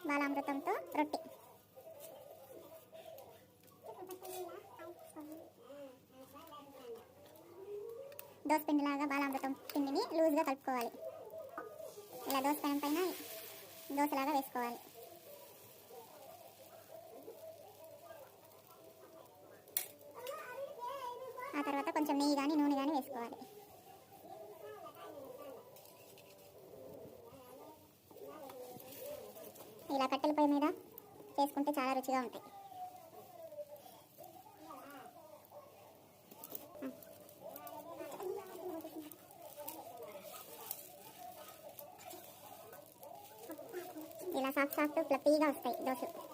బాలామృతంతో రొట్టి. దోసపిండిలాగా బాలామృతం పిండిని లూజ్గా కలుపుకోవాలి. ఇలా దోస పెనం పైన దోశలాగా వేసుకోవాలి. ఆ తర్వాత కొంచెం నెయ్యి కానీ నూనె కానీ వేసుకోవాలి. ఇలా కట్టెల పొయ్యి మీద చేసుకుంటే చాలా రుచిగా ఉంటాయి. ఇలా సాఫ్ట్ ఫ్లఫీగా వస్తాయి దోశలు.